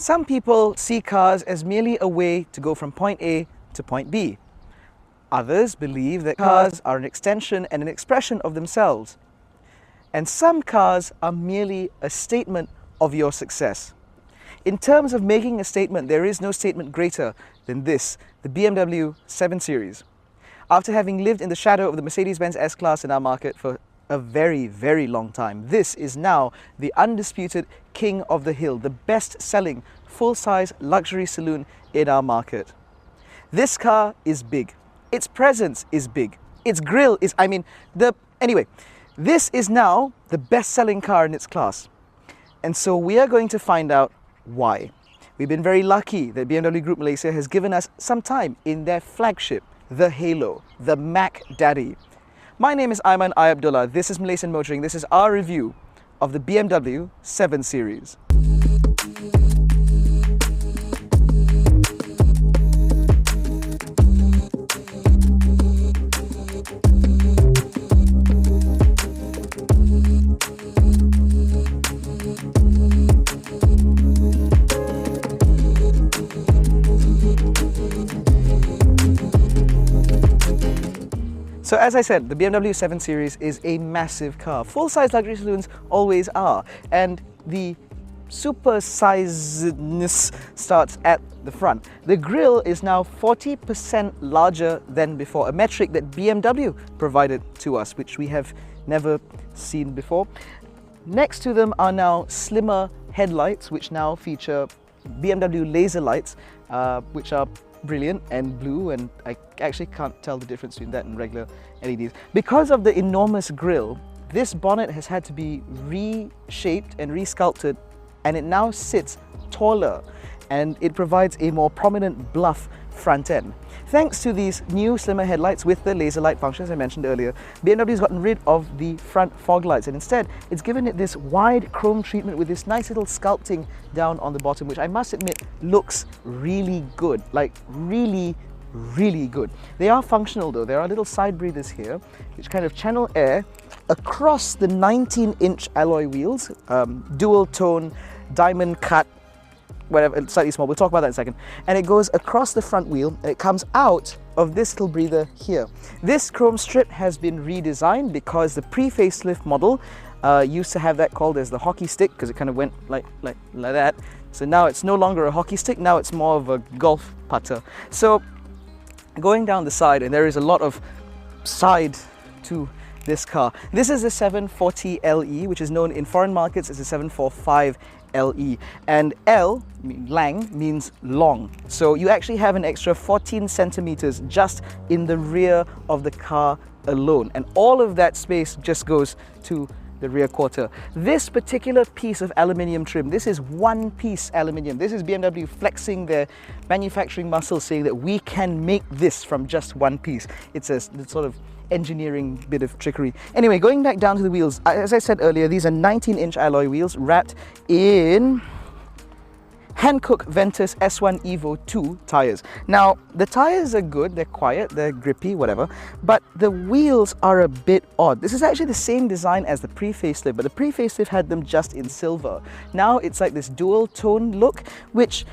Some people see cars as merely a way to go from point A to point B. Others believe that cars are an extension and an expression of themselves. And some cars are merely a statement of your success. In terms of making a statement, there is no statement greater than this, the BMW 7 Series. After having lived in the shadow of the Mercedes-Benz S-Class in our market for a very, very long time, this is now the undisputed king of the hill, the best-selling full-size luxury saloon in our market. This car is big. Its presence is big. Its grille is, anyway, this is now the best-selling car in its class. And so we are going to find out why. We've been very lucky that BMW Group Malaysia has given us some time in their flagship, the Halo, the Mac Daddy. My name is Ayman Abdullah. This is Malaysian Motoring. This is our review of the BMW 7 Series. So as I said, the BMW 7 Series is a massive car. Full-size luxury saloons always are, and the super-sizedness starts at the front. The grille is now 40% larger than before, a metric that BMW provided to us, which we have never seen before. Next to them are now slimmer headlights, which now feature BMW laser lights, which are brilliant and blue, and I actually can't tell the difference between that and regular LEDs. Because of the enormous grille, this bonnet has had to be reshaped and resculpted, and it now sits taller and it provides a more prominent bluff front end. Thanks to these new slimmer headlights with the laser light functions I mentioned earlier, BMW's gotten rid of the front fog lights, and instead it's given it this wide chrome treatment with this nice little sculpting down on the bottom, which I must admit looks really good, like really good. They are functional though. There are little side breathers here which kind of channel air across the 19-inch alloy wheels, dual tone, diamond cut, whatever, slightly small, we'll talk about that in a second. And it goes across the front wheel and it comes out of this little breather here. This chrome strip has been redesigned because the pre-facelift model used to have that called as the hockey stick, because it kind of went like that. So now it's no longer a hockey stick, now it's more of a golf putter. So going down the side, and there is a lot of side to this car. This is the 740 LE, which is known in foreign markets as the 745 LE, and L, lang, means long. So you actually have an extra 14 centimeters just in the rear of the car alone, and all of that space just goes to the rear quarter. This particular piece of aluminium trim, this is one piece aluminium. This is BMW flexing their manufacturing muscle, saying that we can make this from just one piece. It's a sort of engineering bit of trickery. Anyway, going back down to the wheels, as I said earlier, these are 19-inch alloy wheels wrapped in Hankook Ventus S1 Evo 2 tires. Now, the tires are good, they're quiet, they're grippy, whatever, but the wheels are a bit odd. This is actually the same design as the pre-facelift, but the pre-facelift had them just in silver. Now it's like this dual tone look, which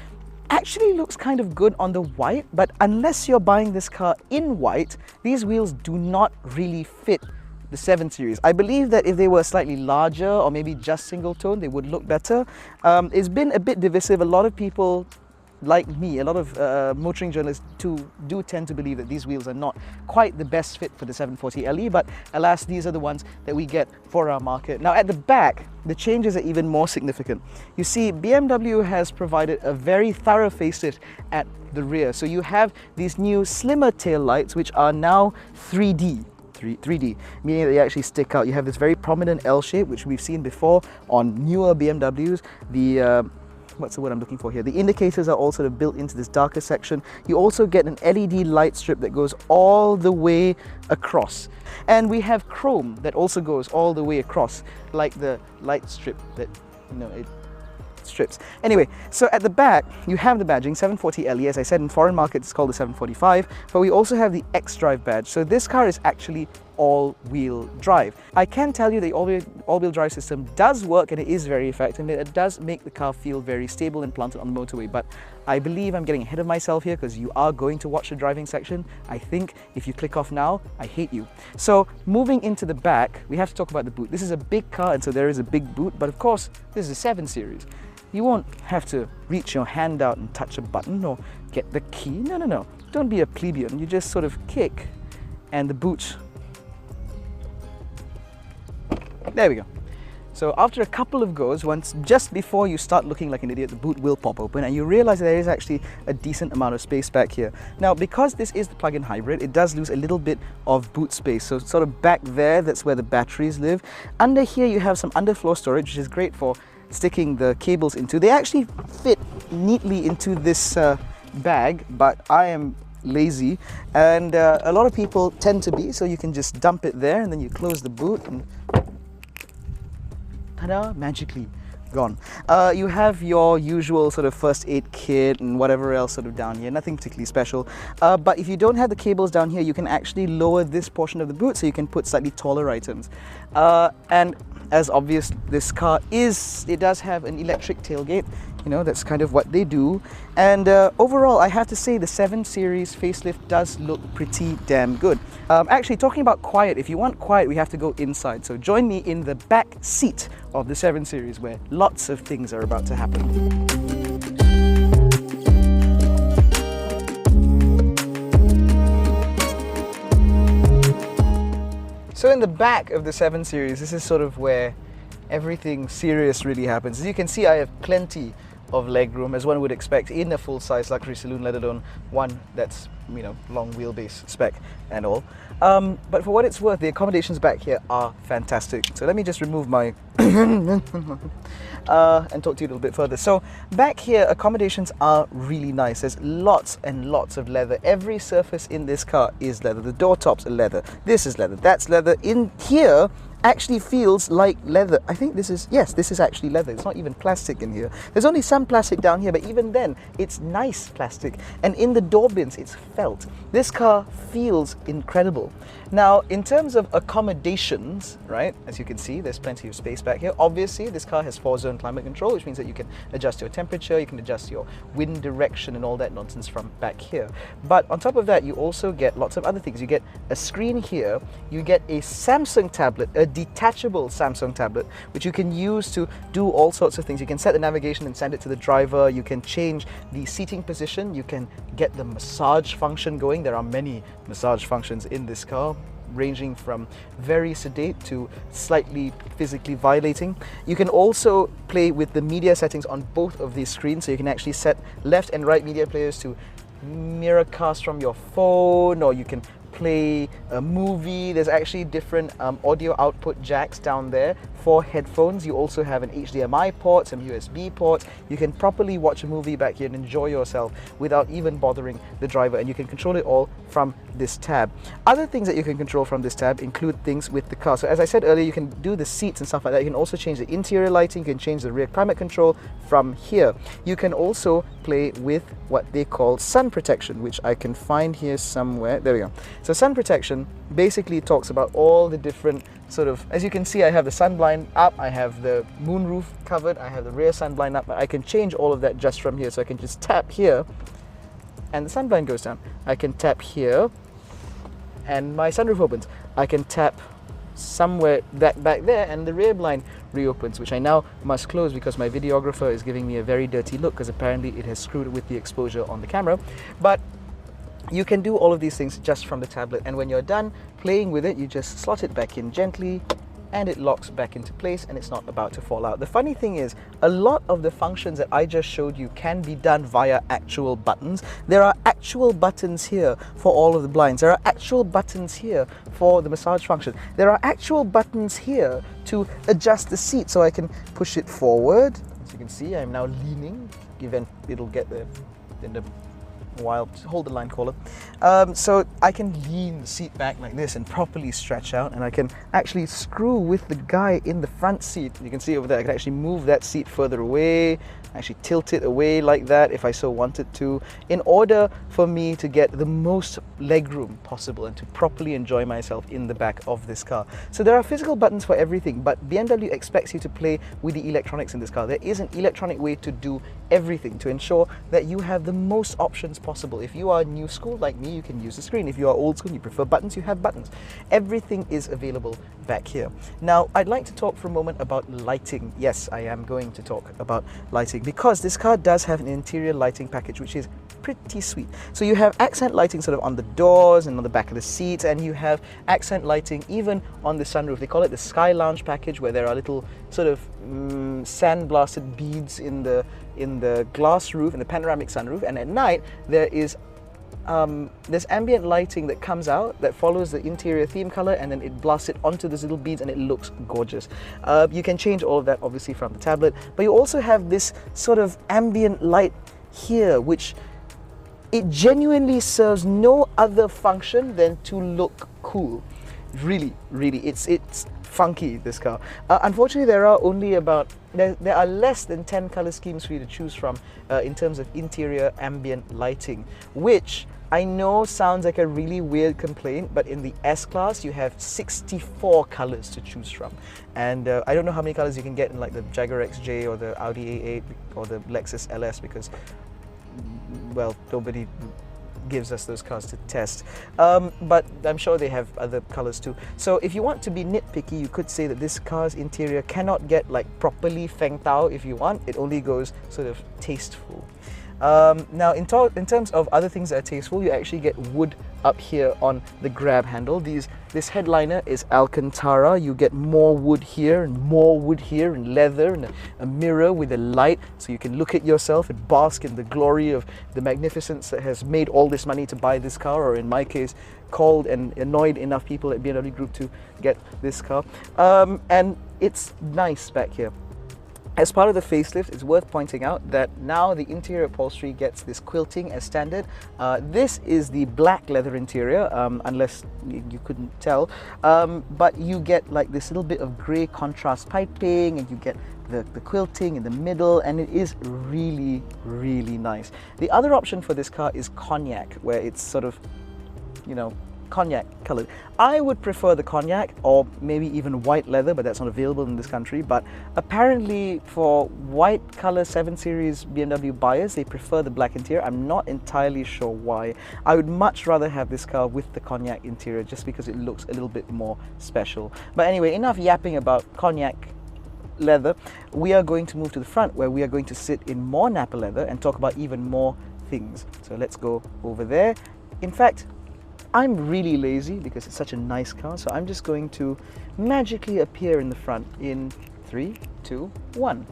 actually looks kind of good on the white, but unless you're buying this car in white, these wheels do not really fit the 7 Series. I believe that if they were slightly larger or maybe just single tone, they would look better. It's been a bit divisive. A lot of people like me, a lot of motoring journalists do tend to believe that these wheels are not quite the best fit for the 740 LE, but alas, these are the ones that we get for our market. Now at the back, the changes are even more significant. You see, BMW has provided a very thorough facelift at the rear. So you have these new slimmer tail lights, which are now 3D, meaning that they actually stick out. You have this very prominent L shape, which we've seen before on newer BMWs. The what's the word I'm looking for here? The indicators are all sort of built into this darker section. You also get an LED light strip that goes all the way across. And we have chrome that also goes all the way across, like the light strip that, you know, it strips. Anyway, so at the back, you have the badging, 740 LE. As I said, in foreign markets, it's called the 745, but we also have the X-Drive badge. So this car is actually all-wheel drive. I can tell you the all-wheel drive system does work and it is very effective and it does make the car feel very stable and planted on the motorway, but I believe I'm getting ahead of myself here because you are going to watch the driving section. I think if you click off now, I hate you. So moving into the back, we have to talk about the boot. This is a big car and so there is a big boot, but of course this is a 7 Series. You won't have to reach your hand out and touch a button or get the key. No. Don't be a plebeian. You just sort of kick and the boot. There we go. So after a couple of goes, just before you start looking like an idiot, the boot will pop open and you realize that there is actually a decent amount of space back here. Now, because this is the plug-in hybrid, it does lose a little bit of boot space. So sort of back there, that's where the batteries live. Under here, you have some underfloor storage, which is great for sticking the cables into. They actually fit neatly into this bag, but I am lazy and a lot of people tend to be, so you can just dump it there and then you close the boot and ta-da, magically gone. You have your usual sort of first aid kit and whatever else sort of down here, nothing particularly special. But if you don't have the cables down here, you can actually lower this portion of the boot so you can put slightly taller items. And as obvious, this car it does have an electric tailgate. You know, that's kind of what they do. And overall, I have to say the 7 Series facelift does look pretty damn good. Actually, talking about quiet, if you want quiet, we have to go inside. So join me in the back seat of the 7 Series where lots of things are about to happen. So in the back of the 7 Series, this is sort of where everything serious really happens. As you can see, I have plenty of legroom, as one would expect in a full-size luxury saloon, let alone one that's, you know, long wheelbase spec and all. But for what it's worth, the accommodations back here are fantastic. So let me just remove my and talk to you a little bit further. So back here, accommodations are really nice. There's lots and lots of leather. Every surface in this car is leather. The door tops are leather. This is leather. That's leather. In here, actually feels like leather. I think this is, yes, this is actually leather. It's not even plastic in here. There's only some plastic down here, but even then, it's nice plastic. And in the door bins, it's felt. This car feels incredible. Now, in terms of accommodations, right, as you can see, there's plenty of space back here. Obviously, this car has 4-zone climate control, which means that you can adjust your temperature, you can adjust your wind direction and all that nonsense from back here. But on top of that, you also get lots of other things. You get a screen here, you get a Samsung tablet, a detachable Samsung tablet, which you can use to do all sorts of things. You can set the navigation and send it to the driver. You can change the seating position. You can get the massage function going. There are many massage functions in this car, ranging from very sedate to slightly physically violating. You can also play with the media settings on both of these screens, so you can actually set left and right media players to mirrorcast from your phone, or you can play a movie. There's actually different audio output jacks down there for headphones. You also have an HDMI port, some USB ports. You can properly watch a movie back here and enjoy yourself without even bothering the driver, and you can control it all from this tab. Other things that you can control from this tab include things with the car. So as I said earlier, you can do the seats and stuff like that. You can also change the interior lighting, you can change the rear climate control from here. You can also play with what they call sun protection, which I can find here somewhere. There we go. So sun protection basically talks about all the different sort of, as you can see, I have the sun blind up, I have the moon roof covered, I have the rear sun blind up, but I can change all of that just from here. So I can just tap here and the sun blind goes down. I can tap here and my sunroof opens. I can tap somewhere back there and the rear blind reopens, which I now must close because my videographer is giving me a very dirty look because apparently it has screwed with the exposure on the camera. But you can do all of these things just from the tablet, and when you're done playing with it, you just slot it back in gently and it locks back into place and it's not about to fall out. The funny thing is, a lot of the functions that I just showed you can be done via actual buttons. There are actual buttons here for all of the blinds. There are actual buttons here for the massage function. There are actual buttons here to adjust the seat, so I can push it forward. As you can see, I'm now leaning. It'll get there in the while. Just hold the line collar. So I can lean the seat back like this and properly stretch out, and I can actually screw with the guy in the front seat. You can see over there, I can actually move that seat further away, actually tilt it away like that if I so wanted to, in order for me to get the most legroom possible and to properly enjoy myself in the back of this car. So there are physical buttons for everything, but BMW expects you to play with the electronics in this car. There is an electronic way to do everything to ensure that you have the most options possible. If you are new school like me, you can use the screen. If you are old school and you prefer buttons, you have buttons. Everything is available back here. Now, I'd like to talk for a moment about lighting. Yes, I am going to talk about lighting because this car does have an interior lighting package which is pretty sweet. So you have accent lighting sort of on the doors and on the back of the seats, and you have accent lighting even on the sunroof. They call it the Sky Lounge package, where there are little sort of sand-blasted beads in the glass roof, in the panoramic sunroof, and at night there is there's ambient lighting that comes out that follows the interior theme color, and then it blasts it onto those little beads and it looks gorgeous. You can change all of that obviously from the tablet, but you also have this sort of ambient light here, which it genuinely serves no other function than to look cool. Really, it's funky, this car. Unfortunately, there are only about, there are less than 10 color schemes for you to choose from in terms of interior ambient lighting, which I know sounds like a really weird complaint, but in the S-Class you have 64 colors to choose from. And I don't know how many colors you can get in like the Jaguar XJ or the Audi A8 or the Lexus LS, because, well, nobody gives us those cars to test, but I'm sure they have other colors too. So if you want to be nitpicky, you could say that this car's interior cannot get like properly feng tao if you want. It only goes sort of tasteful. Now in terms of other things that are tasteful, you actually get wood up here on the grab handle. This headliner is Alcantara. You get more wood here and more wood here, and leather, and a mirror with a light so you can look at yourself and bask in the glory of the magnificence that has made all this money to buy this car, or in my case, called and annoyed enough people at BMW Group to get this car. And it's nice back here. As part of the facelift, it's worth pointing out that now the interior upholstery gets this quilting as standard. This is the black leather interior, unless you couldn't tell, but you get like this little bit of grey contrast piping, and you get the quilting in the middle, and it is really, really nice. The other option for this car is cognac, where it's sort of, you know, cognac colored. I would prefer the cognac, or maybe even white leather, but that's not available in this country. But apparently for white color 7 Series BMW buyers, they prefer the black interior. I'm not entirely sure why. I would much rather have this car with the cognac interior, just because it looks a little bit more special. But anyway, enough yapping about cognac leather. We are going to move to the front, where we are going to sit in more Napa leather and talk about even more things. So let's go over there. In fact, I'm really lazy because it's such a nice car, so I'm just going to magically appear in the front in 3, 2, 1.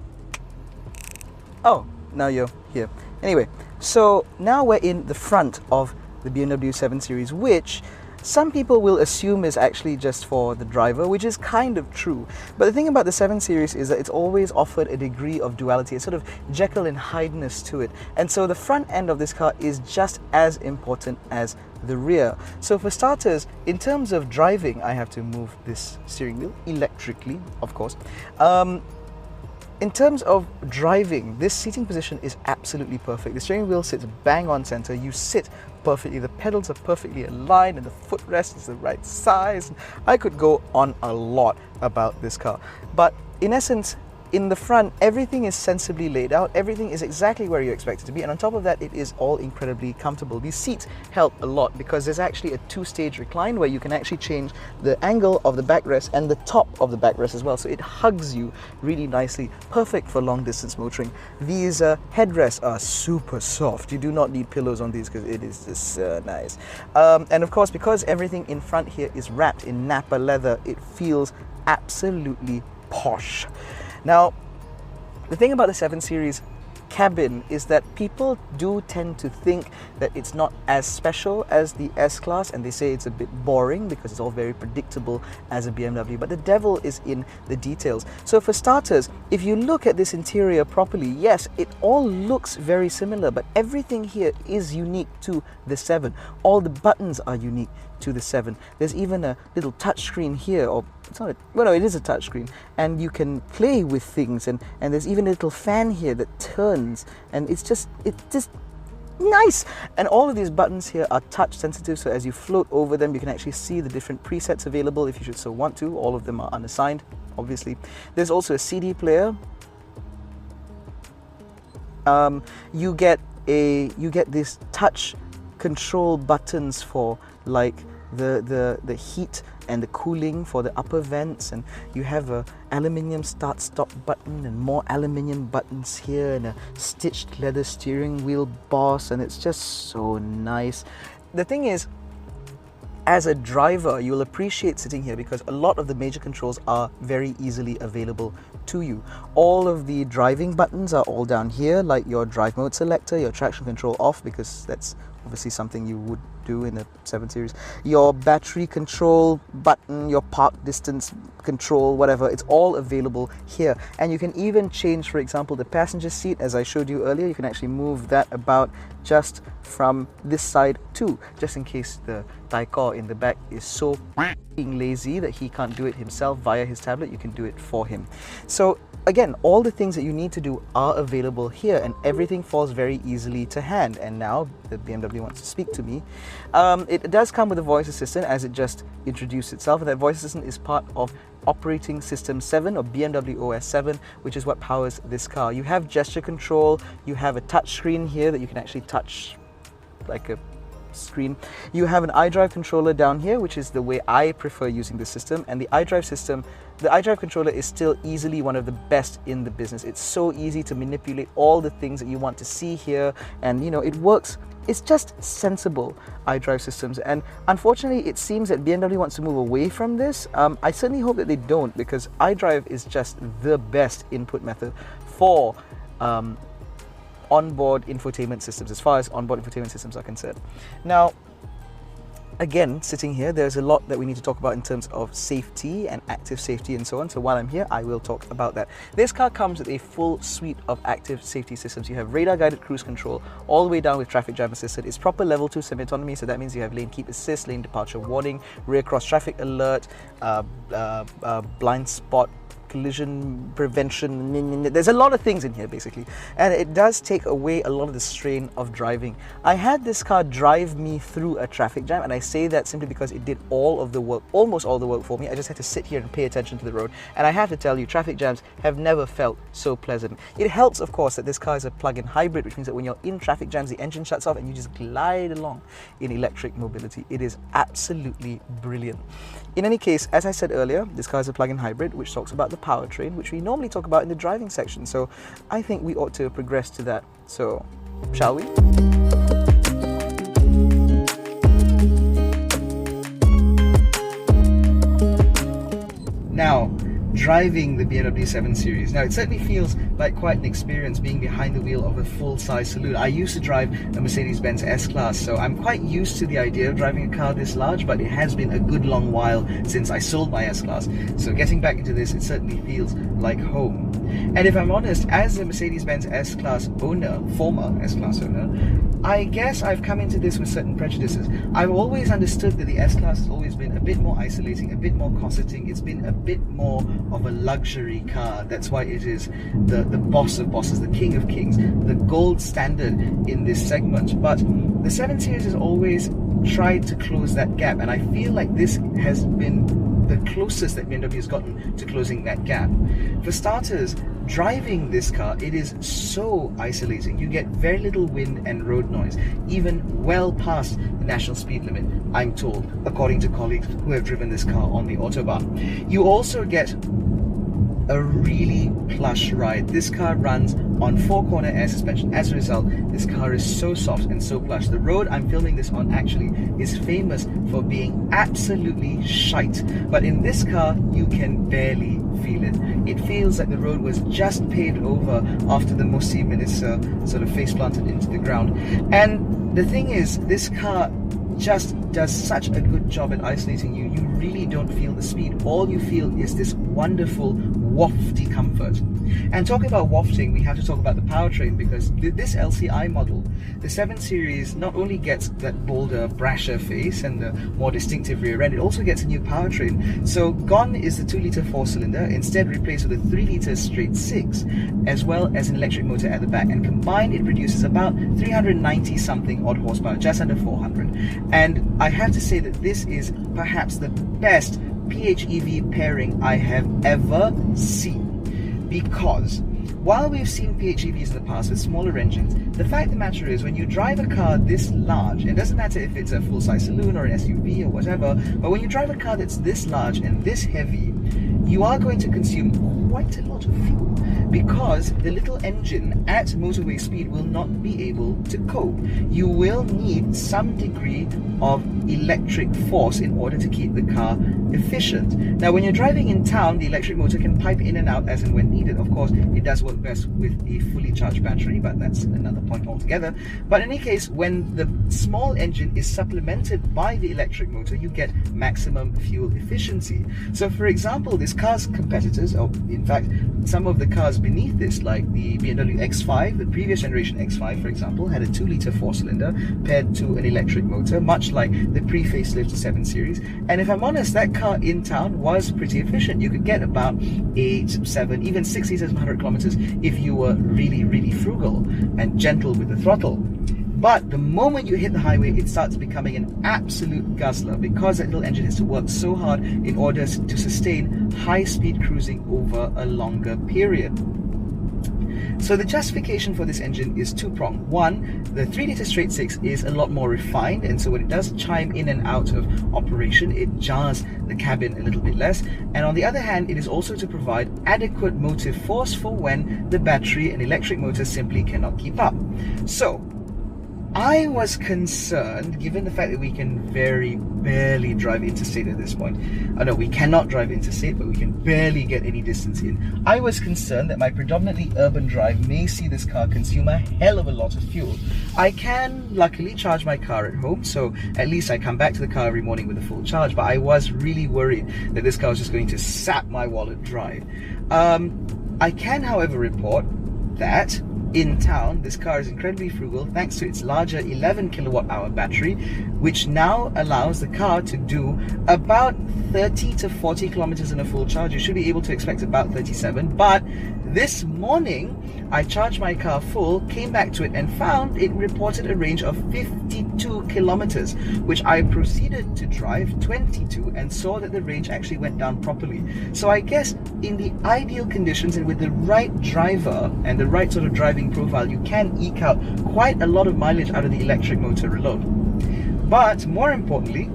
Oh, now you're here. Anyway, so now we're in the front of the BMW 7 Series, which some people will assume is actually just for the driver, which is kind of true. But the thing about the 7 Series is that it's always offered a degree of duality, a sort of Jekyll and Hyde-ness to it. And so the front end of this car is just as important as the rear. So for starters, in terms of driving, I have to move this steering wheel electrically, of course. In terms of driving, this seating position is absolutely perfect. The steering wheel sits bang on center. You sit perfectly, the pedals are perfectly aligned, and the footrest is the right size. I could go on a lot about this car, but in essence, in the front, everything is sensibly laid out. Everything is exactly where you expect it to be, and on top of that, it is all incredibly comfortable. These seats help a lot because there's actually a 2-stage recline where you can actually change the angle of the backrest and the top of the backrest as well, so it hugs you really nicely. Perfect for long distance motoring. These headrests are super soft. You do not need pillows on these because it is just nice. And of course, because everything in front here is wrapped in Napa leather, it feels absolutely posh. Now, the thing about the 7 Series cabin is that people do tend to think that it's not as special as the S-Class, and they say it's a bit boring because it's all very predictable as a BMW, but the devil is in the details. So for starters, if you look at this interior properly, yes, it all looks very similar, but everything here is unique to the 7. All the buttons are unique to the 7. There's even a little touchscreen here, or it's not a, well, no, it is a touchscreen, and you can play with things, and there's even a little fan here that turns, and it's just nice. And all of these buttons here are touch sensitive, so as you float over them you can actually see the different presets available if you should so want to. All of them are unassigned, obviously. There's also a CD player. You get this touch control buttons for like the heat and the cooling for the upper vents, and you have a aluminium start stop button and more aluminium buttons here, and a stitched leather steering wheel boss, and it's just so nice. The thing is, as a driver, you'll appreciate sitting here because a lot of the major controls are very easily available to you. All of the driving buttons are all down here, like your drive mode selector, your traction control off, because that's obviously something you would do in a 7 Series. Your battery control button, your park distance control, whatever, it's all available here. And you can even change, for example, the passenger seat. As I showed you earlier, you can actually move that about just from this side too, just in case the Taikor in the back is so lazy that he can't do it himself via his tablet. You can do it for him. So again, all the things that you need to do are available here, and everything falls very easily to hand. And now the BMW wants to speak to me. It does come with a voice assistant, as it just introduced itself, and that voice assistant is part of operating system 7 or BMW OS 7, which is what powers this car. You have gesture control, you have a touch screen here that you can actually touch like a screen. You have an iDrive controller down here, which is the way I prefer using the system, and the iDrive controller is still easily one of the best in the business. It's so easy to manipulate all the things that you want to see here, and you know, it works. It's just sensible iDrive systems, and unfortunately it seems that BMW wants to move away from this. I certainly hope that they don't, because iDrive is just the best input method for onboard infotainment systems, as far as onboard infotainment systems are concerned. Now, again, sitting here, there's a lot that we need to talk about in terms of safety and active safety and so on. So while I'm here, I will talk about that. This car comes with a full suite of active safety systems. You have radar guided cruise control all the way down with traffic jam assisted. It's proper level 2 semi-autonomy, so that means you have lane keep assist, lane departure warning, rear cross traffic alert, blind spot, collision prevention. There's a lot of things in here basically, and it does take away a lot of the strain of driving. I had this car drive me through a traffic jam, and I say that simply because it did all of the work, almost all the work for me. I just had to sit here and pay attention to the road, and I have to tell you, traffic jams have never felt so pleasant. It helps, of course, that this car is a plug-in hybrid, which means that when you're in traffic jams, the engine shuts off and you just glide along in electric mobility. It is absolutely brilliant. In any case, as I said earlier, this car is a plug-in hybrid, which talks about the powertrain, which we normally talk about in the driving section. So I think we ought to progress to that. So, shall we? Now, driving the BMW 7 Series. Now, it certainly feels like quite an experience being behind the wheel of a full-size saloon. I used to drive a Mercedes-Benz S-Class, so I'm quite used to the idea of driving a car this large, but it has been a good long while since I sold my S-Class. So getting back into this, it certainly feels like home. And if I'm honest, as a Mercedes-Benz S-Class owner, former S-Class owner, I guess I've come into this with certain prejudices. I've always understood that the S-Class has always been a bit more isolating, a bit more cosseting. It's been a bit more of a luxury car. That's why it is the boss of bosses, the king of kings, the gold standard in this segment. But the 7 Series has always tried to close that gap, and I feel like this has been the closest that BMW has gotten to closing that gap. For starters, driving this car, it is so isolating. You get very little wind and road noise, even well past the national speed limit, I'm told, according to colleagues who have driven this car on the Autobahn. You also get a really plush ride. This car runs on 4-corner air suspension. As a result, this car is so soft and so plush. The road I'm filming this on actually is famous for being absolutely shite, but in this car you can barely feel it. It feels like the road was just paved over after the Muslim minister sort of face planted into the ground. And the thing is, this car just does such a good job at isolating you. You really don't feel the speed. All you feel is this wonderful wafty comfort. And talking about wafting, we have to talk about the powertrain, because this LCI model, the 7 Series, not only gets that bolder, brasher face and the more distinctive rear end, it also gets a new powertrain. So gone is the 2-litre 4-cylinder, instead replaced with a 3-litre straight 6, as well as an electric motor at the back. And combined, it produces about 390 something odd horsepower, just under 400. And I have to say that this is perhaps the best PHEV pairing I have ever seen. Because while we've seen PHEVs in the past with smaller engines, the fact of the matter is, when you drive a car this large, it doesn't matter if it's a full-size saloon or an SUV or whatever, but when you drive a car that's this large and this heavy, you are going to consume quite a lot of fuel, because the little engine at motorway speed will not be able to cope. You will need some degree of electric force in order to keep the car efficient. Now, when you're driving in town, the electric motor can pipe in and out as and when needed. Of course, it does work best with a fully charged battery, but that's another point altogether. But in any case, when the small engine is supplemented by the electric motor, you get maximum fuel efficiency. So for example, this car's competitors, or in fact, some of the cars beneath this, like the BMW X5, the previous generation X5, for example, had a 2-litre 4-cylinder paired to an electric motor, much like the pre-facelift 7 Series. And if I'm honest, that car in town was pretty efficient. You could get about 8, 7, even 6 liters per 100 kilometers if you were really, really frugal and gentle with the throttle. But the moment you hit the highway, it starts becoming an absolute guzzler, because that little engine has to work so hard in order to sustain high-speed cruising over a longer period. So the justification for this engine is two-pronged. One, the 3-litre straight 6 is a lot more refined, and so when it does chime in and out of operation, it jars the cabin a little bit less. And on the other hand, it is also to provide adequate motive force for when the battery and electric motor simply cannot keep up. So I was concerned, given the fact that we can very barely drive interstate at this point. Oh no, we cannot drive interstate, but we can barely get any distance in. I was concerned that my predominantly urban drive may see this car consume a hell of a lot of fuel. I can luckily charge my car at home, so at least I come back to the car every morning with a full charge, but I was really worried that this car was just going to sap my wallet dry. I can, however, report that in town, this car is incredibly frugal thanks to its larger 11 kilowatt hour battery, which now allows the car to do about 30 to 40 kilometers in a full charge. You should be able to expect about 37, but this morning I charged my car full, came back to it, and found it reported a range of 52 kilometers, which I proceeded to drive 22 and saw that the range actually went down properly. So I guess in the ideal conditions and with the right driver and the right sort of driving profile, you can eke out quite a lot of mileage out of the electric motor reload. But more importantly,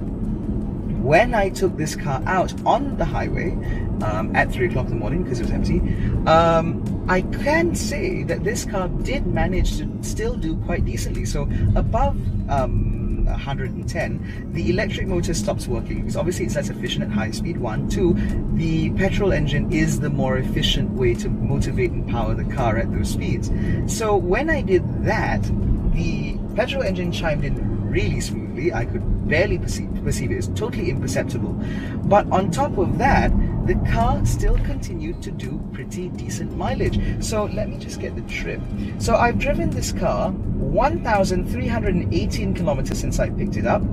when I took this car out on the highway at 3 o'clock in the morning, because it was empty, I can say that this car did manage to still do quite decently. So above 110, the electric motor stops working because obviously it's less efficient at high speed. 1, 2, the petrol engine is the more efficient way to motivate and power the car at those speeds. So when I did that, the petrol engine chimed in really smoothly. I could barely perceive it. It's totally imperceptible. But on top of that, the car still continued to do pretty decent mileage. So let me just get the trip. So I've driven this car 1,318 kilometers since I picked it up,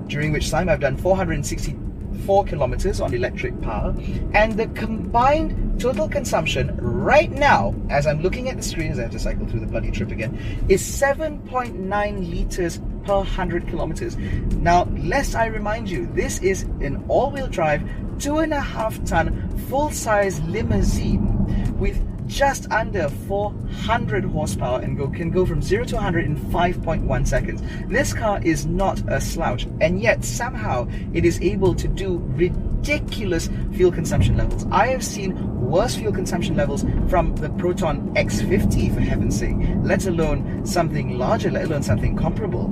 during which time I've done 464 kilometers on electric power, and the combined total consumption right now, as I'm looking at the screen as I have to cycle through the bloody trip again, is 7.9 liters per 100 kilometers. Now, lest I remind you, this is an all-wheel drive 2.5 ton full-size limousine with just under 400 horsepower and can go from 0 to 100 in 5.1 seconds. This car is not a slouch, and yet somehow it is able to do ridiculous fuel consumption levels. I have seen worse fuel consumption levels from the Proton X50, for heaven's sake, let alone something larger, let alone something comparable.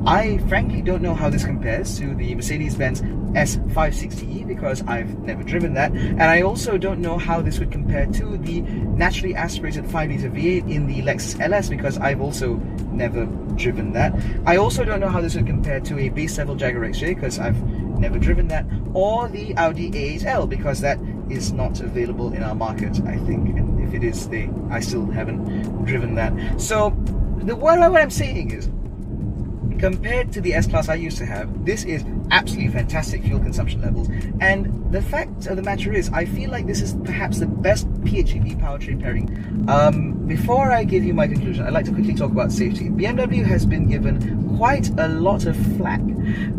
I frankly don't know how this compares to the Mercedes-Benz S560e because I've never driven that, and I also don't know how this would compare to the naturally aspirated 5-litre V8 in the Lexus LS because I've also never driven that. I also don't know how this would compare to a base level Jaguar XJ because I've never driven that, or the Audi A8L because that is not available in our market, I think, and if it is, I still haven't driven that. So what I'm saying is, compared to the S-Class I used to have, this is absolutely fantastic fuel consumption levels, and the fact of the matter is, I feel like this is perhaps the best PHEV powertrain pairing. Before I give you my conclusion, I'd like to quickly talk about safety. BMW has been given quite a lot of flack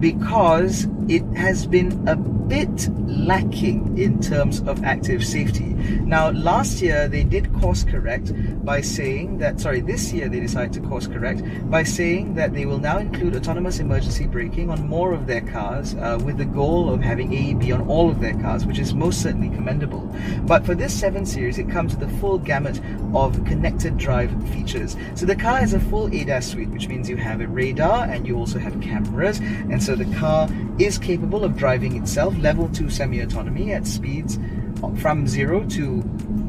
because it has been a bit lacking in terms of active safety. Now, last year they did course correct by saying that, this year they decided to course correct by saying that they will now include autonomous emergency braking on more of their cars with the goal of having AEB on all of their cars, which is most certainly commendable. But for this 7 Series, it comes with the full gamut of connected drive features. So the car has a full ADAS suite, which means you have a radar and you also have cameras, and so the car is capable of driving itself, level 2 semi-autonomy at speeds from 0 to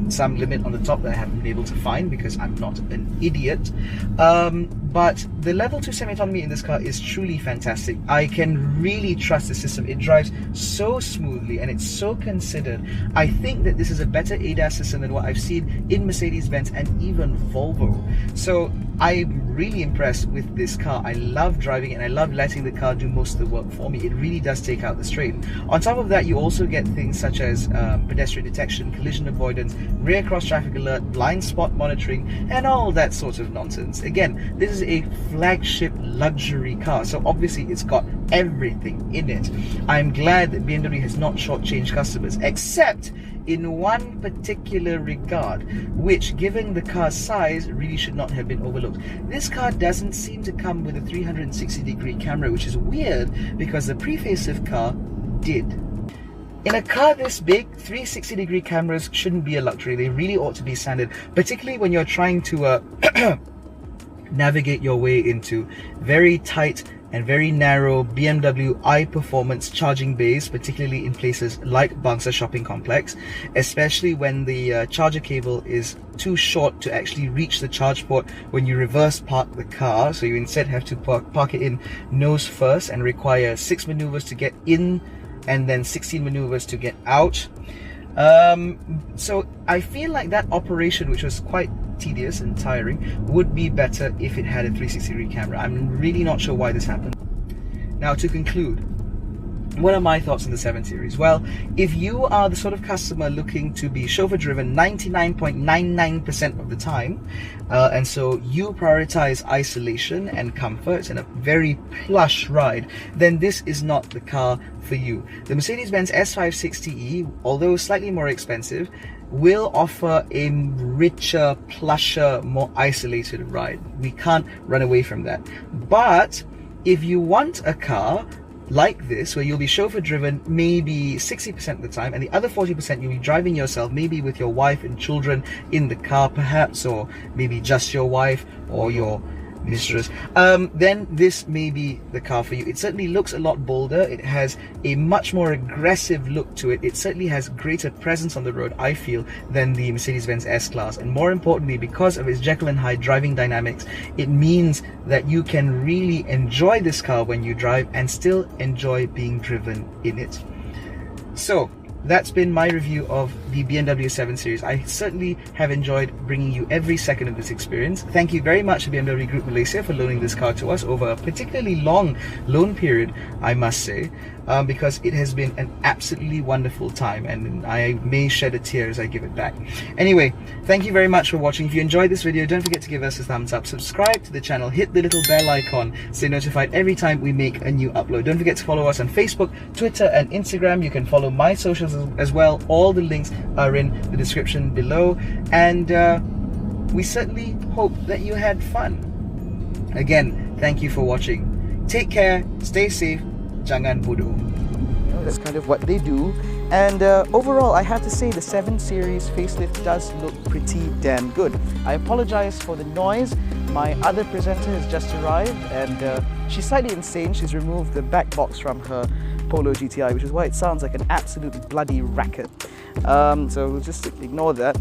some limit on the top that I haven't been able to find because I'm not an idiot. But the level 2 semi-autonomy in this car is truly fantastic. I can really trust the system. It drives so smoothly and it's so considered. I think that this is a better ADAS system than what I've seen in Mercedes-Benz and even Volvo. So I'm really impressed with this car. I love driving it and I love letting the car do most of the work for me. It really does take out the strain. On top of that, you also get things such as pedestrian detection, collision avoidance, rear cross traffic alert, blind spot monitoring, and all that sort of nonsense. Again, this is a flagship luxury car, so obviously it's got everything in it. I'm glad that BMW has not shortchanged customers, except in one particular regard, which, given the car's size, really should not have been overlooked. This car doesn't seem to come with a 360-degree camera, which is weird because the pre-facelift car did. In a car this big, 360-degree cameras shouldn't be a luxury. They really ought to be standard, particularly when you're trying to navigate your way into very tight and very narrow BMW i-Performance charging bays, particularly in places like Bangsa Shopping Complex, especially when the charger cable is too short to actually reach the charge port when you reverse park the car. So you instead have to park it in nose first and require 6 maneuvers to get in and then 16 maneuvers to get out. So I feel like that operation, which was quite tedious and tiring, would be better if it had a 360-degree camera. I'm really not sure why this happened. Now, to conclude, what are my thoughts on the 7 Series? Well, if you are the sort of customer looking to be chauffeur-driven 99.99% of the time, and so you prioritize isolation and comfort and a very plush ride, then this is not the car for you. The Mercedes-Benz S560e, although slightly more expensive, will offer a richer, plusher, more isolated ride. We can't run away from that. But if you want a car like this, where you'll be chauffeur driven maybe 60% of the time, and the other 40% you'll be driving yourself, maybe with your wife and children in the car perhaps, or maybe just your wife or your mistress, then this may be the car for you. It certainly looks a lot bolder. It has a much more aggressive look to it. It certainly has greater presence on the road, I feel, than the Mercedes-Benz S-Class. And more importantly, because of its Jekyll and Hyde driving dynamics, it means that you can really enjoy this car when you drive and still enjoy being driven in it. So that's been my review of the BMW 7 Series. I certainly have enjoyed bringing you every second of this experience. Thank you very much to BMW Group Malaysia for loaning this car to us over a particularly long loan period, I must say, because it has been an absolutely wonderful time, and I may shed a tear as I give it back. Anyway, thank you very much for watching. If you enjoyed this video, don't forget to give us a thumbs up, subscribe to the channel, hit the little bell icon, stay notified every time we make a new upload. Don't forget to follow us on Facebook, Twitter and Instagram. You can follow my socials as well. All the links are in the description below, and we certainly hope that you had fun. Again, thank you for watching. Take care, stay safe, jangan bodoh. That's kind of what they do, and overall I have to say the 7 Series facelift does look pretty damn good. I apologize for the noise. My other presenter has just arrived and she's slightly insane. She's removed the back box from her Polo GTI, which is why it sounds like an absolute bloody racket. So we'll just ignore that.